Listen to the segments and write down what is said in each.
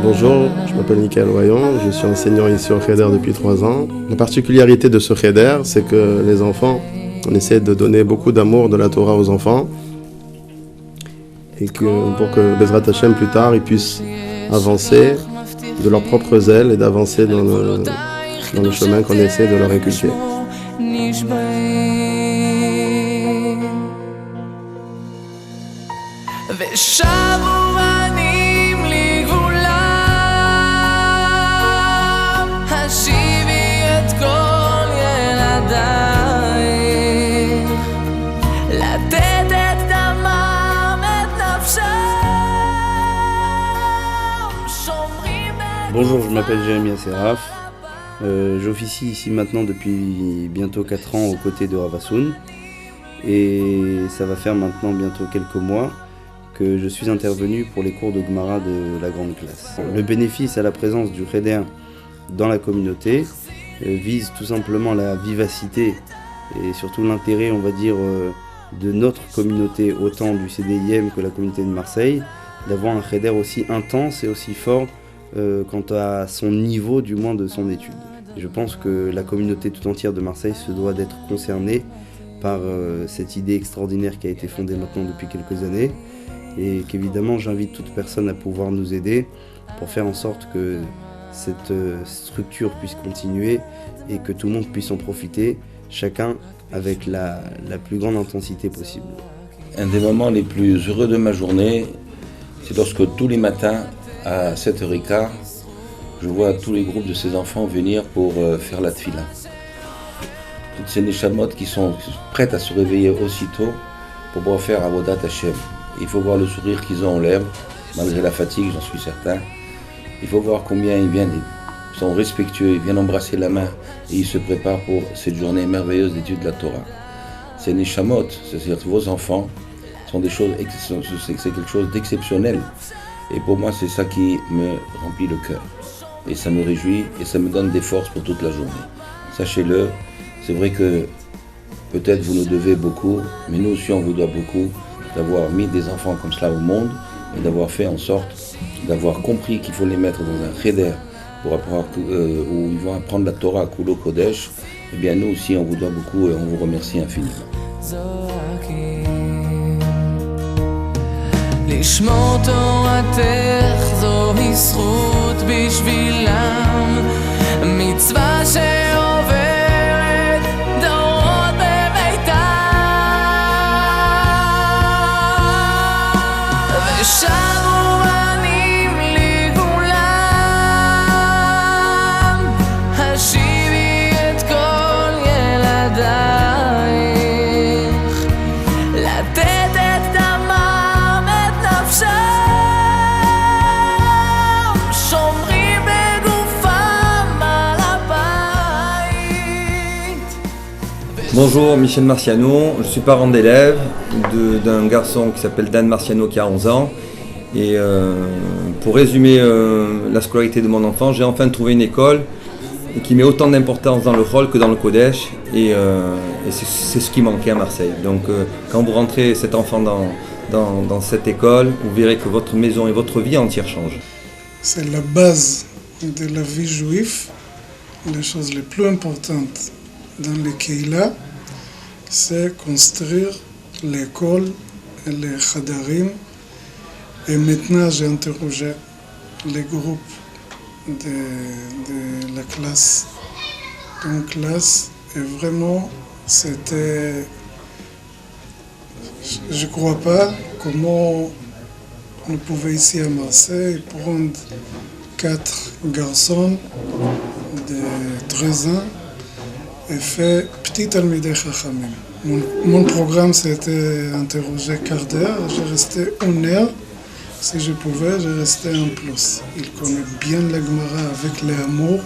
Bonjour, je m'appelle Michael Royon, je suis enseignant ici au Cheder depuis 3 ans. La particularité de ce Cheder, c'est que les enfants, on essaie de donner beaucoup d'amour de la Torah aux enfants et pour que Bezrat Hashem plus tard ils puissent avancer de leurs propres ailes et d'avancer dans le chemin qu'on essaie de leur inculquer. Bonjour, je m'appelle Jérémy Asseraf. J'officie ici maintenant depuis bientôt 4 ans aux côtés de Rav Hassoun. Et ça va faire maintenant bientôt quelques mois que je suis intervenu pour les cours de Gemara de la grande classe. Le bénéfice à la présence du Cheder dans la communauté vise tout simplement la vivacité et surtout l'intérêt, on va dire, de notre communauté, autant du CDIM que la communauté de Marseille, d'avoir un Cheder aussi intense et aussi fort quant à son niveau, du moins de son étude. Et je pense que la communauté tout entière de Marseille se doit d'être concernée par cette idée extraordinaire qui a été fondée maintenant depuis quelques années et qu'évidemment j'invite toute personne à pouvoir nous aider pour faire en sorte que cette structure puisse continuer et que tout le monde puisse en profiter, chacun avec la plus grande intensité possible. Un des moments les plus heureux de ma journée, c'est lorsque tous les matins, à 7h15, je vois tous les groupes de ces enfants venir pour faire la tfila. Toutes ces neshamot qui sont prêtes à se réveiller aussitôt pour pouvoir faire Avodat Hashem. Il faut voir le sourire qu'ils ont aux lèvres, malgré la fatigue, j'en suis certain. Il faut voir combien ils sont respectueux, ils viennent embrasser la main et ils se préparent pour cette journée merveilleuse d'étude de la Torah. Ces neshamot, c'est-à-dire vos enfants, sont des choses, c'est quelque chose d'exceptionnel. Et pour moi, c'est ça qui me remplit le cœur. Et ça me réjouit et ça me donne des forces pour toute la journée. Sachez-le, c'est vrai que peut-être vous nous devez beaucoup, mais nous aussi on vous doit beaucoup d'avoir mis des enfants comme cela au monde et d'avoir fait en sorte d'avoir compris qu'il faut les mettre dans un cheder pour apprendre, où ils vont apprendre la Torah à Kulo Kodesh. Eh bien nous aussi on vous doit beaucoup et on vous remercie infiniment. לשמור תורתך זוהי זכות בשבילם, מצווה שעוברת דורות בביתם, ושבו בנים לגאולם, השיבי את כל ילדייך, לתת את דמם את נפשם, שומרים בגופם על הבית. Bonjour, Michel Marciano, je suis parent d'élève d'un garçon qui s'appelle Dan Marciano qui a 11 ans et pour résumer la scolarité de mon enfant, j'ai enfin trouvé une école qui met autant d'importance dans le rôle que dans le Kodesh et c'est ce qui manquait à Marseille. Donc quand vous rentrez cet enfant dans cette école, vous verrez que votre maison et votre vie entière changent. C'est la base de la vie juive. Les choses les plus importantes dans le Keila, c'est construire l'école et les Chadarim. Et maintenant, j'ai interrogé les groupes de la classe. Une classe, et vraiment, c'était... Je ne crois pas comment on pouvait ici à Marseille prendre 4 garçons de 13 ans et faire petit Talmidei Chachamim. Mon programme c'était interroger quart d'heure, je restais 1 heure. Si je pouvais, je restais en plus. Il connaît bien la Gemara avec l'amour.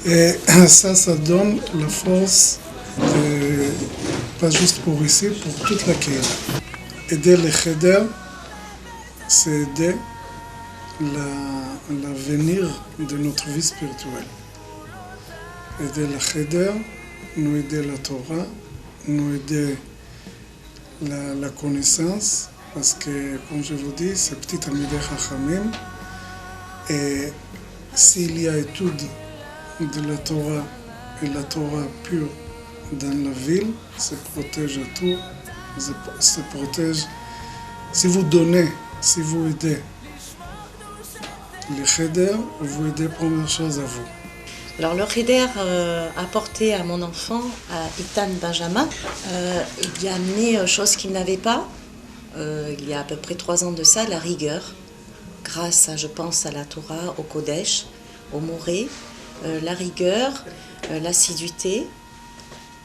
Et ça donne la force, pas juste pour ici, pour toute la Keila. Aider les Cheder, c'est aider l'avenir de notre vie spirituelle. Aider le Cheder, nous aider la Torah, nous aider la connaissance, parce que, comme je vous dis, c'est petit Talmidei Chachamim. Et s'il y a étude de la Torah et la Torah pure dans la ville, ça protège à tout, ça protège. Si vous donnez, si vous aidez les cheder, vous aidez première chose à vous. Alors le cheder a apporté à mon enfant, à Ethan Benjamin, il a amené chose qu'il n'avait pas, il y a à peu près 3 ans de ça, la rigueur, grâce à, je pense, à la Torah, au Kodesh, au Moré, la rigueur, l'assiduité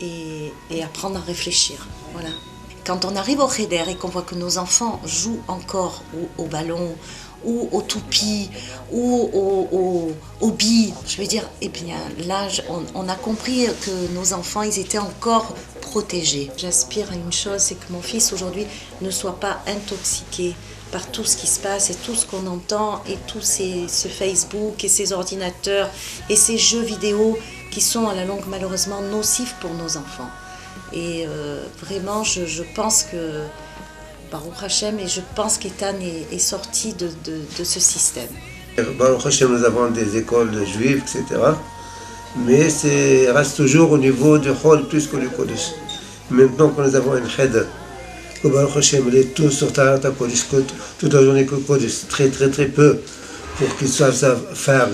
et apprendre à réfléchir. Voilà. Quand on arrive au cheder et qu'on voit que nos enfants jouent encore au ballon, ou aux toupies, ou aux billes, je veux dire, eh bien là, on a compris que nos enfants, ils étaient encore protégés. J'aspire à une chose, c'est que mon fils aujourd'hui ne soit pas intoxiqué par tout ce qui se passe et tout ce qu'on entend et tout ce Facebook et ces ordinateurs et ces jeux vidéo qui sont à la longue malheureusement nocifs pour nos enfants. Et vraiment, je pense que Baruch Hashem, et je pense qu'Ethan est sorti de ce système. Baruch Hashem, nous avons des écoles juives, etc. Mais ça reste toujours au niveau du Chol plus que du Kodesh. Maintenant que nous avons un cheder, que Baruch Hashem, il est tout sur Taharat Kodesh, toute la journée que Kodesh, très peu, pour qu'ils savent faire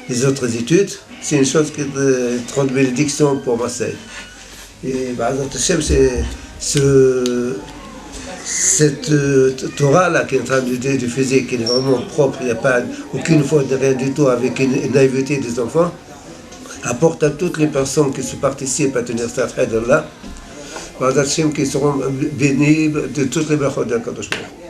les autres études, c'est une chose qui est de 30 bénédictions pour Marseille. Et Baruch Hashem, c'est cette Torah-là qui est en train de diffuser, qui est vraiment propre, il n'y a pas aucune faute de rien du tout, avec une naïveté des enfants, apporte à toutes les personnes qui se participent à tenir cette cheder-là, qui seront bénis de toutes les brachot de Kadosh Baruch Hu.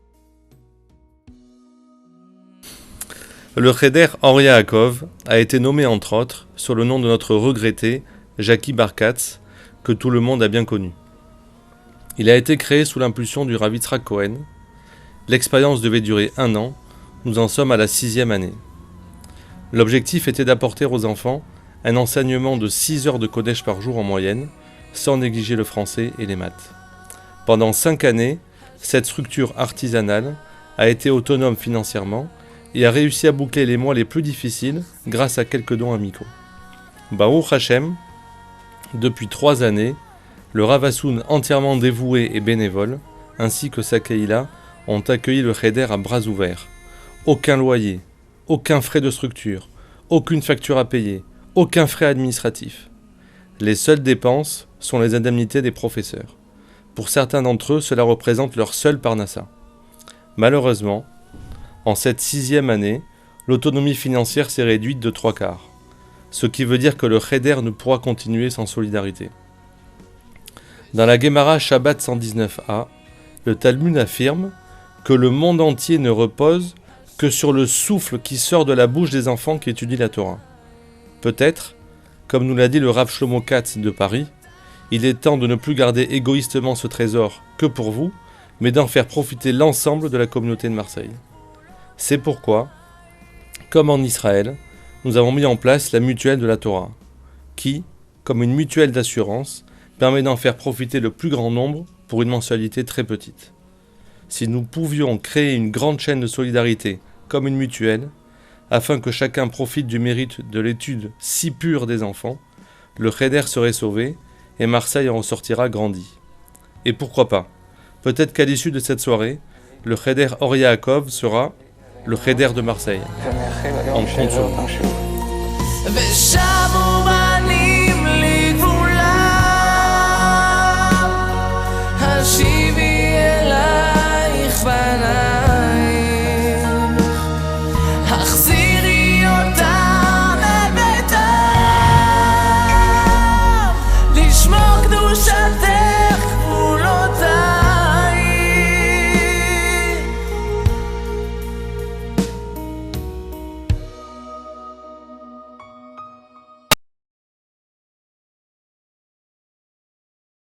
Le cheder Or Yaakov a été nommé entre autres sur le nom de notre regretté Jackie Bar Katz, que tout le monde a bien connu. Il a été créé sous l'impulsion du Rav Yitzhak Cohen. L'expérience devait durer 1 an, nous en sommes à la 6e année. L'objectif était d'apporter aux enfants un enseignement de 6 heures de Kodesh par jour en moyenne, sans négliger le français et les maths. Pendant 5 années, cette structure artisanale a été autonome financièrement et a réussi à boucler les mois les plus difficiles grâce à quelques dons amicaux. Baruch Hashem, depuis 3 années, le Rav Hassoun entièrement dévoué et bénévole, ainsi que sa Keïla, ont accueilli le cheder à bras ouverts. Aucun loyer, aucun frais de structure, aucune facture à payer, aucun frais administratif. Les seules dépenses sont les indemnités des professeurs. Pour certains d'entre eux, cela représente leur seul parnassa. Malheureusement, en cette 6e année, l'autonomie financière s'est réduite de 3/4, ce qui veut dire que le cheder ne pourra continuer sans solidarité. Dans la Gemara Shabbat 119a, le Talmud affirme que le monde entier ne repose que sur le souffle qui sort de la bouche des enfants qui étudient la Torah. Peut-être, comme nous l'a dit le Rav Shlomo Katz de Paris, il est temps de ne plus garder égoïstement ce trésor que pour vous, mais d'en faire profiter l'ensemble de la communauté de Marseille. C'est pourquoi, comme en Israël, nous avons mis en place la mutuelle de la Torah, qui, comme une mutuelle d'assurance, permet d'en faire profiter le plus grand nombre pour une mensualité très petite. Si nous pouvions créer une grande chaîne de solidarité comme une mutuelle, afin que chacun profite du mérite de l'étude si pure des enfants, le cheder serait sauvé et Marseille en ressortira grandi. Et pourquoi pas, peut-être qu'à l'issue de cette soirée, le cheder Or Yaakov sera le cheder de Marseille. On compte sur vous.